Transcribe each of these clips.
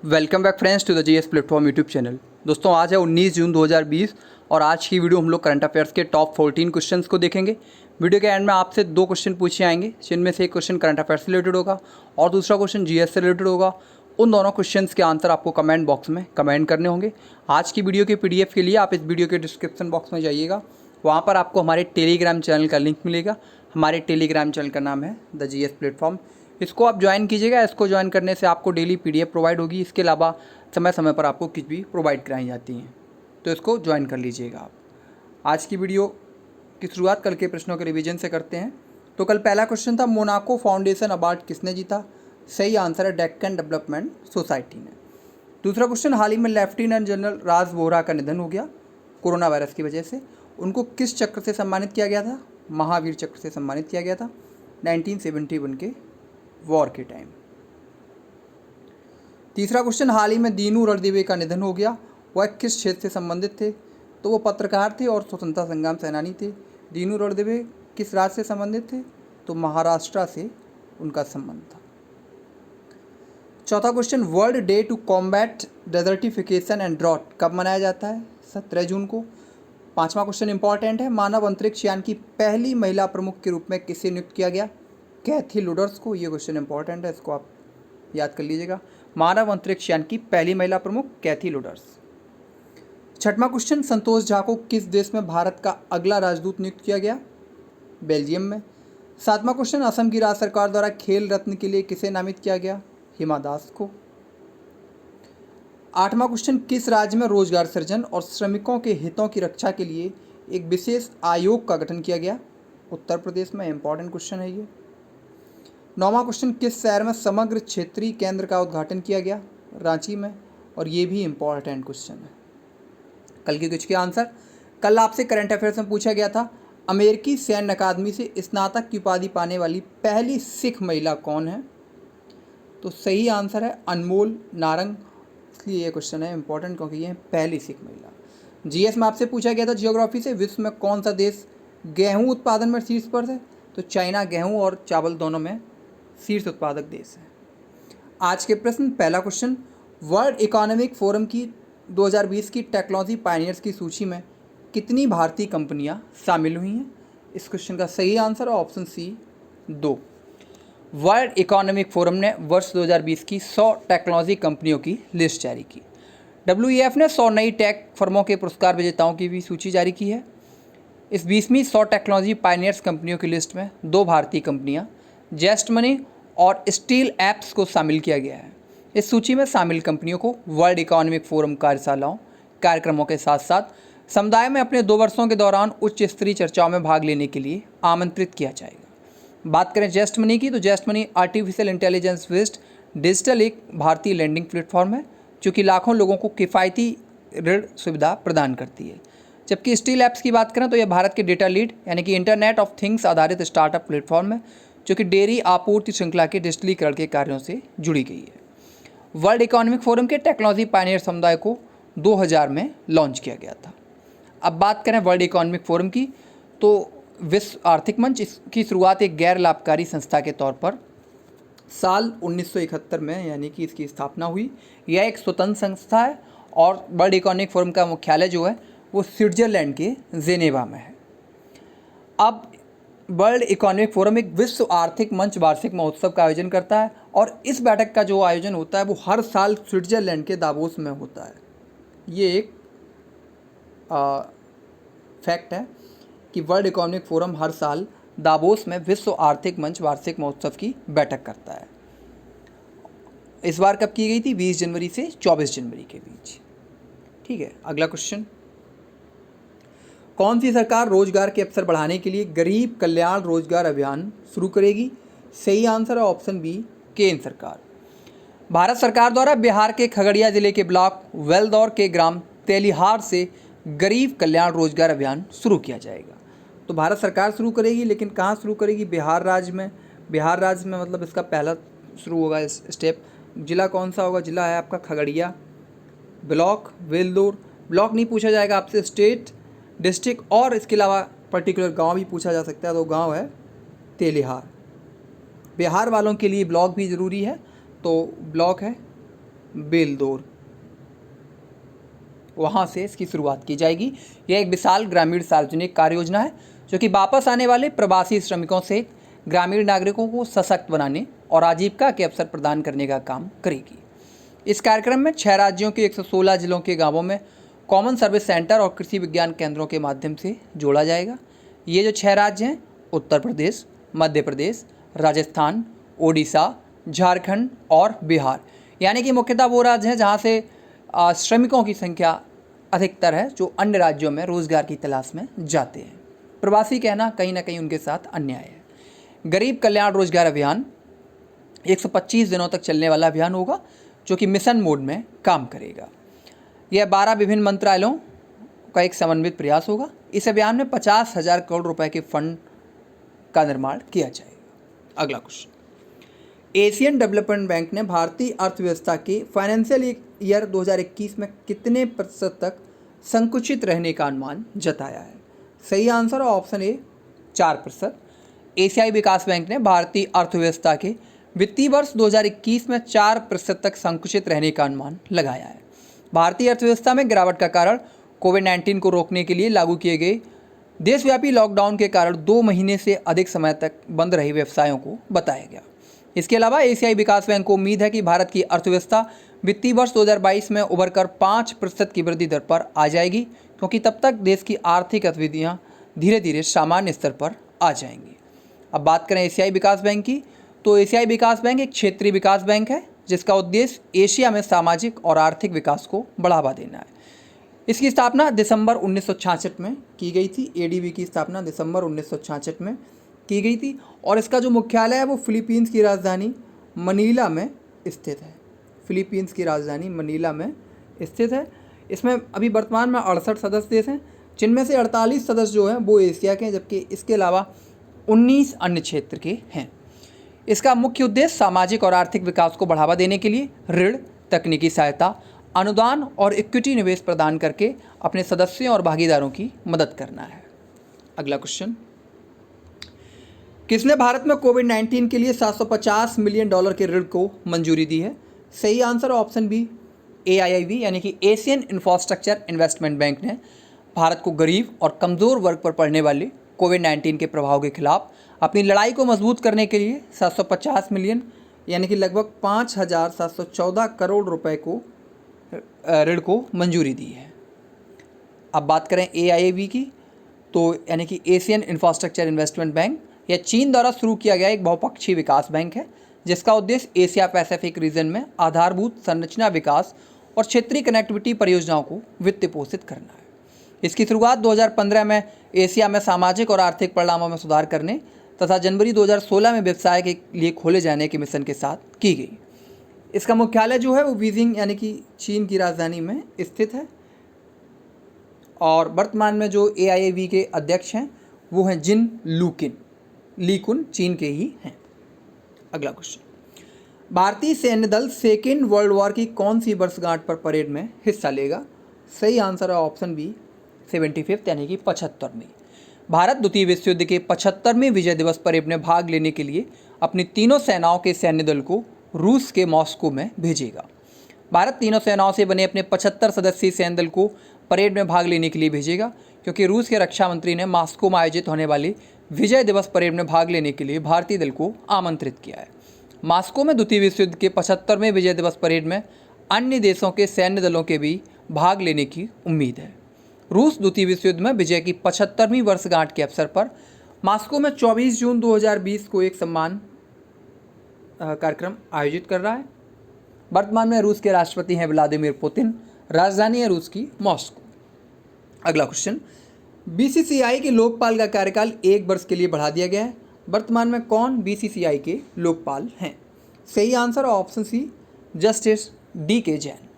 Welcome back friends to the GS platform YouTube channel. दोस्तों आज है 19 जून 2020 और आज की वीडियो हम लोग करंट अफेयर्स के टॉप 14 क्वेश्चंस को देखेंगे। वीडियो के एंड में आपसे दो क्वेश्चन पूछे आएंगे, जिनमें से एक क्वेश्चन करंट अफेयर्स से रिलेटेड होगा और दूसरा क्वेश्चन जीएस से रिलेटेड होगा। उन दोनों क्वेश्चंस के आंसर आपको कमेंट बॉक्स में कमेंट करने होंगे। आज की वीडियो के PDF के लिए आप इस वीडियो के डिस्क्रिप्शन बॉक्स में जाइएगा, वहाँ पर आपको हमारे टेलीग्राम चैनल का लिंक मिलेगा। हमारे टेलीग्राम चैनल का नाम है द जीएस प्लेटफॉर्म। इसको आप ज्वाइन कीजिएगा। इसको ज्वाइन करने से आपको डेली PDF प्रोवाइड होगी। इसके अलावा समय समय पर आपको कुछ भी प्रोवाइड कराई जाती हैं, तो इसको ज्वाइन कर लीजिएगा आप। आज की वीडियो की शुरुआत कल के प्रश्नों के रिवीजन से करते हैं। तो कल पहला क्वेश्चन था, मोनाको फाउंडेशन अवार्ड किसने जीता? सही आंसर है डेक्कन डेवलपमेंट सोसाइटी ने। दूसरा क्वेश्चन, हाल ही में लेफ्टिनेंट जनरल राज बोहरा का निधन हो गया कोरोना वायरस की वजह से। उनको किस चक्र से सम्मानित किया गया था? महावीर चक्र से सम्मानित किया गया था 1971 के वॉर के टाइम। तीसरा क्वेश्चन, हाल ही में दीनू रणदीवे का निधन हो गया। वह किस क्षेत्र से संबंधित थे? तो वो पत्रकार थे और स्वतंत्रता संग्राम सेनानी थे। दीनू रणदीवे किस राज्य से संबंधित थे? तो महाराष्ट्र से उनका संबंध था। चौथा question, world day to combat desertification and drought कब मनाया जाता है? 17 जून को। पांचवा क्वेश्चन इंपॉर्टेंट है, मानव अंतरिक्ष यान की पहली महिला प्रमुख के रूप में किसे नियुक्त किया गया? कैथी लुडर्स को। ये क्वेश्चन इंपॉर्टेंट है, इसको आप याद कर लीजिएगा। मानव अंतरिक्ष यान की पहली महिला प्रमुख कैथी लुडर्स। छठवां क्वेश्चन, संतोष झा को किस देश में भारत का अगला राजदूत नियुक्त किया गया? बेल्जियम में। सातवां क्वेश्चन, असम की राज्य सरकार द्वारा खेल रत्न के लिए किसे नामित किया गया? हिमा दास को। आठवां क्वेश्चन, किस राज्य में रोजगार सृजन और श्रमिकों के हितों की रक्षा के लिए एक विशेष आयोग का गठन किया गया? उत्तर प्रदेश में। इंपॉर्टेंट क्वेश्चन है ये। नौवां क्वेश्चन, किस शहर में समग्र क्षेत्रीय केंद्र का उद्घाटन किया गया? रांची में। और ये भी इंपॉर्टेंट क्वेश्चन है। कल के कुछ के आंसर, कल आपसे करंट अफेयर्स में पूछा गया था, अमेरिकी सैन्य अकादमी से स्नातक की उपाधि पाने वाली पहली सिख महिला कौन है? तो सही आंसर है अनमोल नारंग। इसलिए ये क्वेश्चन है इंपॉर्टेंट, क्योंकि ये पहली सिख महिला। जीएस में आपसे पूछा गया था जियोग्राफी से, विश्व में कौन सा देश गेहूं उत्पादन में शीर्ष पर है? तो चाइना गेहूं और चावल दोनों में शीर्ष उत्पादक देश है। आज के प्रश्न, पहला क्वेश्चन, वर्ल्ड इकोनॉमिक फोरम की 2020 की टेक्नोलॉजी पायनियर्स की सूची में कितनी भारतीय कंपनियां शामिल हुई हैं? इस क्वेश्चन का सही आंसर है option C 2। World Economic Forum ने वर्ष 2020 की 100 टेक्नोलॉजी कंपनियों की लिस्ट जारी की। WEF ने 100 नई टेक फर्मों के पुरस्कार विजेताओं की भी सूची जारी की है। इस 20वीं 100 टेक्नोलॉजी पायनियर्स कंपनियों की लिस्ट में 2 भारतीय कंपनियां जेस्ट मनी और स्टील एप्स को शामिल किया गया है। इस सूची में शामिल कंपनियों को वर्ल्ड इकोनॉमिक फोरम कार्यशालाओं कार्यक्रमों के साथ साथ समुदाय में अपने 2 वर्षों के दौरान उच्च स्तरीय चर्चाओं में भाग लेने के लिए आमंत्रित किया जाएगा। बात करें जेस्ट मनी की, तो ZestMoney artificial intelligence based digital एक भारतीय लैंडिंग प्लेटफॉर्म है, जो कि लाखों लोगों को किफ़ायती ऋण सुविधा प्रदान करती है। जबकि स्टील एप्स की बात करें तो यह भारत के डेटा लीड यानी कि इंटरनेट ऑफ थिंग्स आधारित स्टार्टअप प्लेटफॉर्म है, जो कि डेयरी आपूर्ति श्रृंखला के डिजिटलीकरण के कार्यों से जुड़ी गई है। वर्ल्ड इकोनॉमिक फोरम के टेक्नोलॉजी पायनियर समुदाय को 2000 में लॉन्च किया गया था। अब बात करें वर्ल्ड इकोनॉमिक फोरम की, तो विश्व आर्थिक मंच इसकी शुरुआत एक गैर लाभकारी संस्था के तौर पर साल 1971 में यानी कि इसकी स्थापना हुई। यह एक स्वतंत्र संस्था है और वर्ल्ड इकोनॉमिक फोरम का मुख्यालय जो है वो स्विट्जरलैंड के जेनेवा में है। अब वर्ल्ड इकोनॉमिक फोरम एक विश्व आर्थिक मंच वार्षिक महोत्सव का आयोजन करता है और इस बैठक का जो आयोजन होता है वो हर साल स्विट्जरलैंड के दावोस में होता है। ये एक फैक्ट है कि वर्ल्ड इकोनॉमिक फोरम हर साल दावोस में विश्व आर्थिक मंच वार्षिक महोत्सव की बैठक करता है। इस बार कब की गई थी? 20 जनवरी से 24 जनवरी के बीच। ठीक है, अगला क्वेश्चन, कौन सी सरकार रोजगार के अवसर बढ़ाने के लिए गरीब कल्याण रोजगार अभियान शुरू करेगी? सही आंसर है ऑप्शन बी केंद्र सरकार। भारत सरकार द्वारा बिहार के खगड़िया जिले के ब्लॉक वेलदौर के ग्राम तेलिहार से गरीब कल्याण रोजगार अभियान शुरू किया जाएगा। तो भारत सरकार शुरू करेगी, लेकिन कहाँ शुरू करेगी? बिहार राज्य में। बिहार राज्य में मतलब इसका पहला शुरू होगा स्टेप। जिला कौन सा होगा? जिला है आपका खगड़िया। ब्लॉक वेलदौर, ब्लॉक नहीं पूछा जाएगा आपसे, स्टेट, डिस्ट्रिक्ट और इसके अलावा पर्टिकुलर गांव भी पूछा जा सकता है, तो गांव है तेलिहार। बिहार वालों के लिए ब्लॉक भी ज़रूरी है, तो ब्लॉक है बेलदौर, वहाँ से इसकी शुरुआत की जाएगी। यह एक विशाल ग्रामीण सार्वजनिक कार्य योजना है जो कि वापस आने वाले प्रवासी श्रमिकों से ग्रामीण नागरिकों को सशक्त बनाने और आजीविका के अवसर प्रदान करने का काम करेगी। इस कार्यक्रम में 6 राज्यों के 116 जिलों के गांवों में कॉमन सर्विस सेंटर और कृषि विज्ञान केंद्रों के माध्यम से जोड़ा जाएगा। ये जो 6 राज्य हैं, उत्तर प्रदेश, मध्य प्रदेश, राजस्थान, ओडिशा, झारखंड और बिहार, यानी कि मुख्यतः वो राज्य हैं जहाँ से श्रमिकों की संख्या अधिकतर है, जो अन्य राज्यों में रोजगार की तलाश में जाते हैं। प्रवासी कहना कहीं ना कहीं उनके साथ अन्याय है। गरीब कल्याण रोजगार अभियान 125 दिनों तक चलने वाला अभियान होगा जो कि मिशन मोड में काम करेगा। यह 12 विभिन्न मंत्रालयों का एक समन्वित प्रयास होगा। इस अभियान में 50,000 करोड़ रुपए के फंड का निर्माण किया जाएगा। अगला क्वेश्चन, एशियन डेवलपमेंट बैंक ने भारतीय अर्थव्यवस्था के फाइनेंशियल ईयर 2021 में कितने प्रतिशत तक संकुचित रहने का अनुमान जताया है? सही आंसर ऑप्शन ए 4%। एशियाई विकास बैंक ने भारतीय अर्थव्यवस्था के वित्तीय वर्ष 2021 में 4% तक संकुचित रहने का अनुमान लगाया है। भारतीय अर्थव्यवस्था में गिरावट का कारण कोविड-19 को रोकने के लिए लागू किए गए देशव्यापी लॉकडाउन के कारण 2 महीने से अधिक समय तक बंद रहे व्यवसायों को बताया गया। इसके अलावा एशियाई विकास बैंक को उम्मीद है कि भारत की अर्थव्यवस्था वित्तीय वर्ष 2022 में उभरकर 5% की वृद्धि दर पर आ जाएगी, क्योंकि तब तक देश की आर्थिक गतिविधियाँ धीरे धीरे सामान्य स्तर पर आ जाएंगी। अब बात करें एशियाई विकास बैंक की, तो एशियाई विकास बैंक एक क्षेत्रीय विकास बैंक है जिसका उद्देश्य एशिया में सामाजिक और आर्थिक विकास को बढ़ावा देना है। इसकी स्थापना दिसंबर 1966 में की गई थी। एडीबी की स्थापना दिसंबर 1966 में की गई थी और इसका जो मुख्यालय है वो फिलीपींस की राजधानी मनीला में स्थित है। फिलीपींस की राजधानी मनीला में स्थित है। इसमें अभी वर्तमान में 68 सदस्य देश हैं, जिनमें से 48 सदस्य जो हैं वो एशिया के हैं, जबकि इसके अलावा 19 अन्य क्षेत्र के हैं। इसका मुख्य उद्देश्य सामाजिक और आर्थिक विकास को बढ़ावा देने के लिए ऋण, तकनीकी सहायता, अनुदान और इक्विटी निवेश प्रदान करके अपने सदस्यों और भागीदारों की मदद करना है। अगला क्वेश्चन, किसने भारत में कोविड-19 के लिए $750 मिलियन के ऋण को मंजूरी दी है? सही आंसर ऑप्शन बी AIIB यानी कि एशियन इंफ्रास्ट्रक्चर इन्वेस्टमेंट बैंक ने भारत को गरीब और कमज़ोर वर्ग पर पड़ने वाले कोविड-19 के प्रभाव के खिलाफ अपनी लड़ाई को मजबूत करने के लिए 750 मिलियन यानी कि लगभग 5,714 करोड़ रुपए को ऋण को मंजूरी दी है। अब बात करें AIIB की, तो यानी कि एशियन इंफ्रास्ट्रक्चर इन्वेस्टमेंट बैंक, यह चीन द्वारा शुरू किया गया एक बहुपक्षीय विकास बैंक है जिसका उद्देश्य एशिया पैसिफिक रीजन में आधारभूत संरचना विकास और क्षेत्रीय कनेक्टिविटी परियोजनाओं को वित्त पोषित करना है। इसकी शुरुआत 2015 में एशिया में सामाजिक और आर्थिक परिणामों में सुधार करने तथा जनवरी 2016 में व्यवसाय के लिए खोले जाने के मिशन के साथ की गई। इसका मुख्यालय जो है वो बीजिंग यानी कि चीन की राजधानी में स्थित है और वर्तमान में जो AIIB के अध्यक्ष हैं वो हैं जिन लीकुन चीन के ही हैं। अगला क्वेश्चन, भारतीय सैन्य दल सेकेंड वर्ल्ड वॉर की कौन सी वर्षगांठ पर परेड में हिस्सा लेगा? सही आंसर है ऑप्शन बी 75 यानी कि 75वीं। भारत द्वितीय विश्व युद्ध के 75वें विजय दिवस परेड में भाग लेने के लिए अपनी तीनों सेनाओं के सैन्य दल को रूस के मॉस्को में भेजेगा। भारत तीनों सेनाओं से बने अपने 75 सदस्यीय सैन्य दल को परेड में भाग लेने के लिए भेजेगा, क्योंकि रूस के रक्षा मंत्री ने मॉस्को में आयोजित होने वाली विजय दिवस परेड में भाग लेने के लिए भारतीय दल को आमंत्रित किया है। मॉस्को में द्वितीय विश्व युद्ध के 75वें विजय दिवस परेड में अन्य देशों के सैन्य दलों के भी भाग लेने की उम्मीद है। रूस द्वितीय विश्व युद्ध में विजय की 75वीं वर्षगांठ के अवसर पर मॉस्को में 24 जून 2020 को एक सम्मान कार्यक्रम आयोजित कर रहा है। वर्तमान में रूस के राष्ट्रपति हैं व्लादिमीर पुतिन, राजधानी है रूस की मॉस्को। अगला क्वेश्चन, BCCI के लोकपाल का कार्यकाल 1 वर्ष के लिए बढ़ा दिया गया है। वर्तमान में कौन BCCI के लोकपाल हैं? सही answer option C justice DK Jain.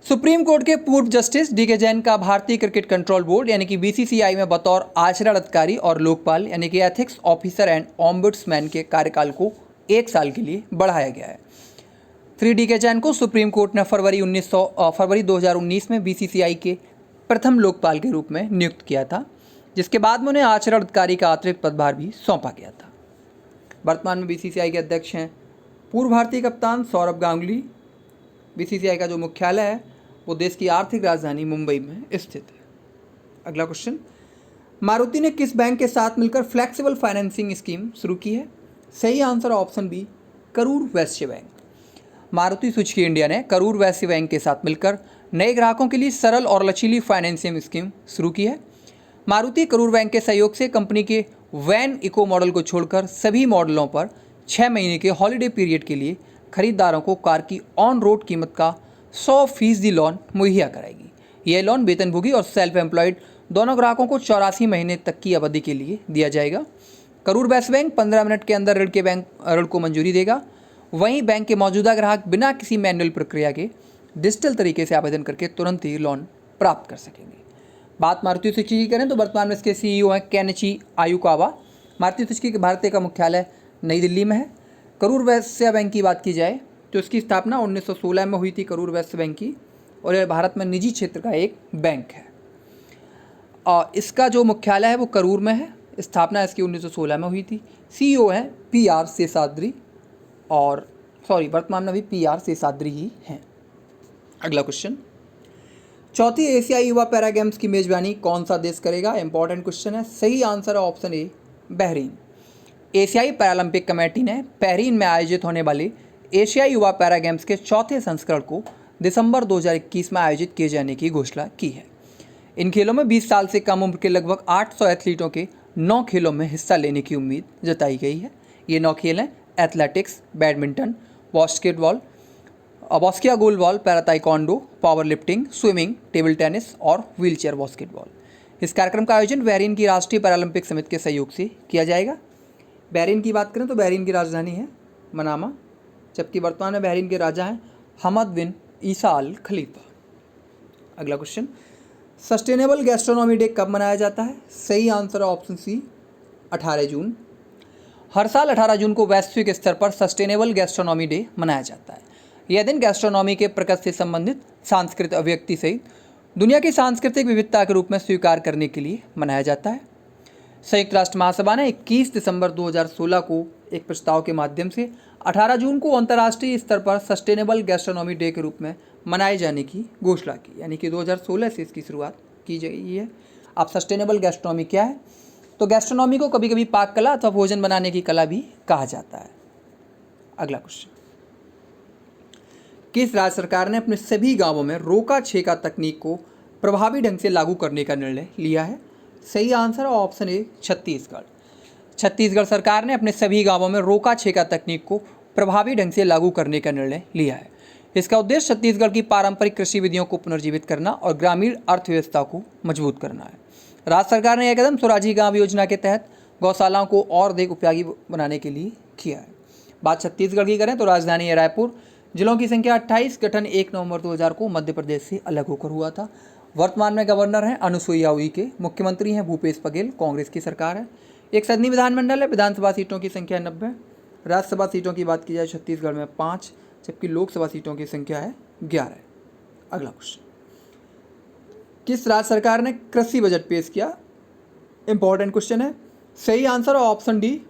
Supreme Court के पूर्व जस्टिस DK जैन का भारतीय क्रिकेट कंट्रोल बोर्ड यानी कि BCCI में बतौर आचरण अधिकारी और लोकपाल यानी कि एथिक्स ऑफिसर एंड ऑम्बुड्समैन के कार्यकाल को 1 साल के लिए बढ़ाया गया है। श्री DK जैन को सुप्रीम कोर्ट ने फरवरी 2019 में BCCI के प्रथम लोकपाल के रूप में नियुक्त किया था, जिसके बाद में उन्हें आचरण अधिकारी का अतिरिक्त पदभार भी सौंपा गया था। वर्तमान में BCCI के अध्यक्ष हैं पूर्व भारतीय कप्तान सौरभ गांगुली, बीसीसीआई का जो मुख्यालय है वो देश की आर्थिक राजधानी मुंबई में स्थित है। अगला क्वेश्चन, मारुति ने किस बैंक के साथ मिलकर फ्लेक्सिबल फाइनेंसिंग स्कीम शुरू की है? सही answer option B, Karur Vysya bank. Maruti Suzuki India ने करूर वैश्य बैंक के साथ मिलकर नए ग्राहकों के लिए सरल और लचीली फाइनेंसिंग स्कीम शुरू की है। मारुति करूर बैंक के सहयोग से कंपनी के वैन इको मॉडल को छोड़कर सभी मॉडलों पर 6 महीने के हॉलिडे पीरियड के लिए खरीदारों को कार की ऑन रोड कीमत का 100% लोन मुहैया कराएगी। यह लोन वेतनभोगी और सेल्फ एम्प्लॉयड दोनों ग्राहकों को 84 महीने तक की अवधि के लिए दिया जाएगा। करूर वैश्य बैंक 15 मिनट के अंदर ऋण को मंजूरी देगा। वहीं बैंक के मौजूदा ग्राहक बिना किसी मैनुअल प्रक्रिया के डिजिटल तरीके से आवेदन करके तुरंत ही लोन प्राप्त कर सकेंगे। बात मारुति सुजुकी की करें तो वर्तमान में इसके सीईओ हैं केनिची आयुकावा। मारुति सुजुकी के भारतीय का मुख्यालय नई दिल्ली में है। करूर वैश्य बैंक की बात की जाए तो इसकी स्थापना 1916 में हुई थी करूर वैश्य बैंक की, और यह भारत में निजी क्षेत्र का एक बैंक है। और इसका जो मुख्यालय है वो करूर में है। स्थापना इसकी 1916 में हुई थी। सीईओ हैं PR शेषाद्री, और वर्तमान में भी PR शेषाद्री ही हैं। अगला क्वेश्चन, चौथी एशियाई युवा पैरा गेम्स की मेजबानी कौन सा देश करेगा? इंपॉर्टेंट क्वेश्चन है। सही आंसर है ऑप्शन ए, बहरीन। एशियाई पैरालंपिक कमेटी ने बहरीन में आयोजित होने वाले एशियाई युवा पैरा गेम्स के चौथे संस्करण को दिसंबर 2021 में आयोजित किए जाने की घोषणा की है। इन खेलों में 20 साल से कम उम्र के लगभग 800 एथलीटों के 9 खेलों में हिस्सा लेने की उम्मीद जताई गई है। ये 9 खेल हैं athletics, badminton, basketball, basketball, para taekwondo, power lifting, swimming, table tennis और व्हीलचेयर बास्केटबॉल। इस कार्यक्रम का आयोजन बहरीन की राष्ट्रीय पैरालंपिक समिति के सहयोग से किया जाएगा। बहरीन की बात करें तो बहरीन की राजधानी है मनामा, जबकि वर्तमान में बहरीन के राजा हैं हमद बिन ईसा अल खलीफा। अगला क्वेश्चन, सस्टेनेबल गैस्ट्रोनॉमी डे कब मनाया जाता है? सही आंसर है ऑप्शन सी, 18 जून। हर साल 18 जून को वैश्विक स्तर पर सस्टेनेबल गैस्ट्रोनॉमी डे मनाया जाता है। यह दिन गैस्ट्रोनॉमी के प्रकृति से संबंधित सांस्कृतिक अभिव्यक्ति सहित दुनिया की सांस्कृतिक विविधता के रूप में स्वीकार करने के लिए मनाया जाता है। संयुक्त राष्ट्र महासभा ने 21 दिसंबर 2016 को एक प्रस्ताव के माध्यम से 18 जून को अंतर्राष्ट्रीय स्तर पर सस्टेनेबल गैस्ट्रोनॉमी डे के रूप में मनाए जाने की घोषणा की, यानी कि 2016 से इसकी शुरुआत की गई है। अब सस्टेनेबल गैस्ट्रोनॉमी क्या है? तो गैस्ट्रोनॉमी को कभी कभी पाक कला अथवा भोजन बनाने की कला भी कहा जाता है। अगला क्वेश्चन, किस राज्य सरकार ने अपने सभी गांवों में रोका छेका तकनीक को प्रभावी ढंग से लागू करने का निर्णय लिया है? सही आंसर है ऑप्शन ए, छत्तीसगढ़। छत्तीसगढ़ सरकार ने अपने सभी गांवों में रोका छेका तकनीक को प्रभावी ढंग से लागू करने का निर्णय लिया है। इसका उद्देश्य छत्तीसगढ़ की पारंपरिक कृषि विधियों को पुनर्जीवित करना और ग्रामीण अर्थव्यवस्था को मजबूत करना है। राज्य सरकार ने यह कदम स्वराजी गांव योजना के तहत गौशालाओं को और अधिक उपयोगी बनाने के लिए किया है। बात छत्तीसगढ़ की करें तो राजधानी है रायपुर। जिलों की संख्या 28, गठन 1 नवंबर 2000 को मध्य प्रदेश से अलग होकर हुआ था। वर्तमान में गवर्नर हैं अनुसुईया उइके, मुख्यमंत्री हैं भूपेश बघेल, कांग्रेस की सरकार है। एक सदनी विधानमंडल है, विधानसभा सीटों की संख्या 90। राज्यसभा सीटों की बात की जाए छत्तीसगढ़ में 5, जबकि लोकसभा सीटों की संख्या है 11। अगला क्वेश्चन, किस राज्य सरकार ने कृषि बजट पेश किया? इंपॉर्टेंट क्वेश्चन है। सही आंसर है ऑप्शन डी,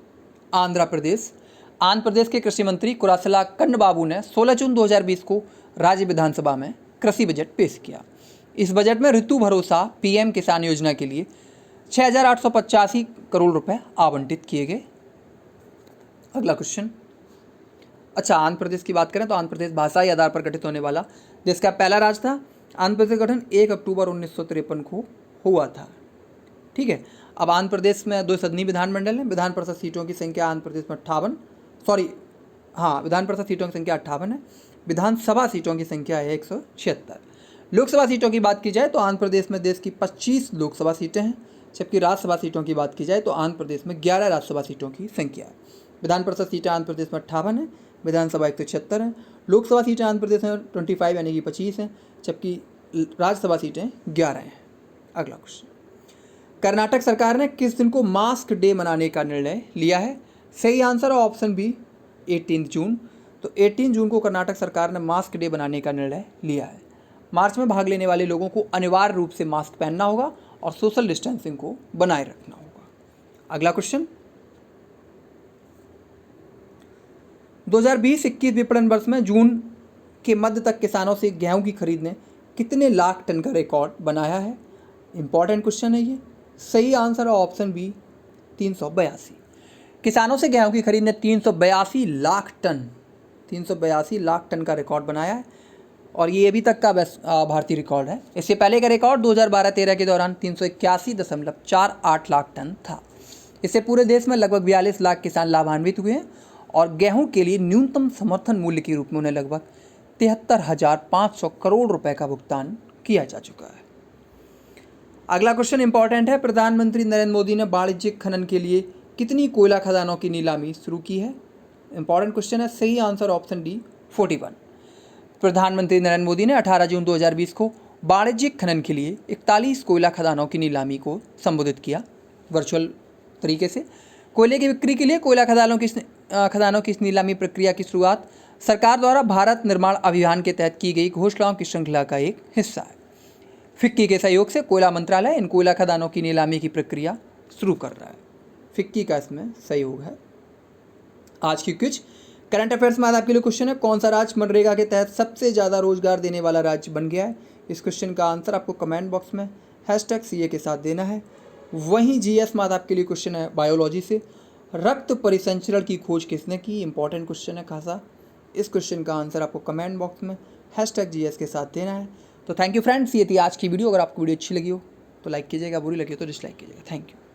आंध्र प्रदेश। आंध्र प्रदेश के कृषि मंत्री कुरासला कन्नबाबू ने 16 जून 2020 को राज्य विधानसभा में कृषि बजट पेश किया। इस बजट में ऋतु भरोसा PM किसान योजना के लिए 6,885 करोड़ रुपए आवंटित किए गए। अगला क्वेश्चन, अच्छा, आंध्र प्रदेश की बात करें तो आंध्र प्रदेश भाषाई आधार पर गठित होने वाला देश का पहला राज्य था। आंध्र प्रदेश का गठन 1 अक्टूबर 1953 को हुआ था। ठीक है। अब आंध्र प्रदेश में 2 सदनी विधानमंडल हैं। विधान परिषद सीटों की संख्या आंध्र प्रदेश में विधान परिषद सीटों की संख्या 58 है। विधानसभा सीटों की संख्या है 176। लोकसभा सीटों की बात की जाए तो आंध्र प्रदेश में देश की 25 लोकसभा सीटें हैं, जबकि राज्यसभा सीटों की बात की जाए तो आंध्र प्रदेश में 11 राज्यसभा सीटों की संख्या है। विधान परिषद सीटें आंध्र प्रदेश में 58 है, विधानसभा 176 है। लोकसभा सीटें आंध्र प्रदेश में 25 यानी कि 25 हैं, जबकि राज्यसभा सीटें 11 हैं। अगला क्वेश्चन, कर्नाटक सरकार ने किस दिन को मास्क डे मनाने का निर्णय लिया है? सही आंसर है ऑप्शन बी, 18 जून। तो 18 जून को कर्नाटक सरकार ने मास्क डे बनाने का निर्णय लिया है। मार्च में भाग लेने वाले लोगों को अनिवार्य रूप से मास्क पहनना होगा और सोशल डिस्टेंसिंग को बनाए रखना होगा। अगला क्वेश्चन, 2020-21 विपणन वर्ष में जून के मध्य तक किसानों से गेहूं की खरीद ने कितने लाख टन का रिकॉर्ड बनाया है? इंपॉर्टेंट क्वेश्चन है ये। सही आंसर है ऑप्शन बी 382। किसानों से गेहूं की खरीद ने 382 लाख टन का रिकॉर्ड बनाया है और ये अभी तक का भारतीय रिकॉर्ड है। इससे पहले का रिकॉर्ड 2012-13 के दौरान 381.48 लाख टन था। इससे पूरे देश में लगभग 42 लाख किसान लाभान्वित हुए हैं और गेहूं के लिए न्यूनतम समर्थन मूल्य के रूप में उन्हें लगभग 73,500 करोड़ रुपए का भुगतान किया जा चुका है। अगला क्वेश्चन इंपॉर्टेंट है। प्रधानमंत्री नरेंद्र मोदी ने वाणिज्यिक खनन के लिए कितनी कोयला खदानों की नीलामी शुरू की है? इंपॉर्टेंट क्वेश्चन है। सही आंसर ऑप्शन डी 41। प्रधानमंत्री नरेंद्र मोदी ने 18 जून 2020 को वाणिज्यिक खनन के लिए 41 कोयला खदानों की नीलामी को संबोधित किया वर्चुअल तरीके से। कोयले की बिक्री के लिए कोयला खदानों की इस नीलामी प्रक्रिया की शुरुआत सरकार द्वारा भारत निर्माण अभियान के तहत की गई घोषणाओं की श्रृंखला का एक हिस्सा है। फिक्की के सहयोग से कोयला मंत्रालय इन कोयला खदानों की नीलामी की प्रक्रिया शुरू कर रहा है। फिक्की का इसमें सहयोग है। आज की कुछ करंट अफेयर्स में आज आपके लिए क्वेश्चन है, कौन सा राज्य मनरेगा के तहत सबसे ज़्यादा रोजगार देने वाला राज्य बन गया है? इस क्वेश्चन का आंसर आपको कमेंट बॉक्स में #CA के साथ देना है। वहीं GS में आज आपके लिए क्वेश्चन है बायोलॉजी से, रक्त परिसंचरण की खोज किसने की? इंपॉर्टेंट क्वेश्चन है खासा। इस क्वेश्चन का आंसर आपको कमेंट बॉक्स में #GS के साथ देना है। तो थैंक यू फ्रेंड्स, ये थी आज की वीडियो। अगर आपको वीडियो अच्छी लगी हो तो लाइक कीजिएगा, बुरी लगी हो तो डिसलाइक कीजिएगा। Thank you.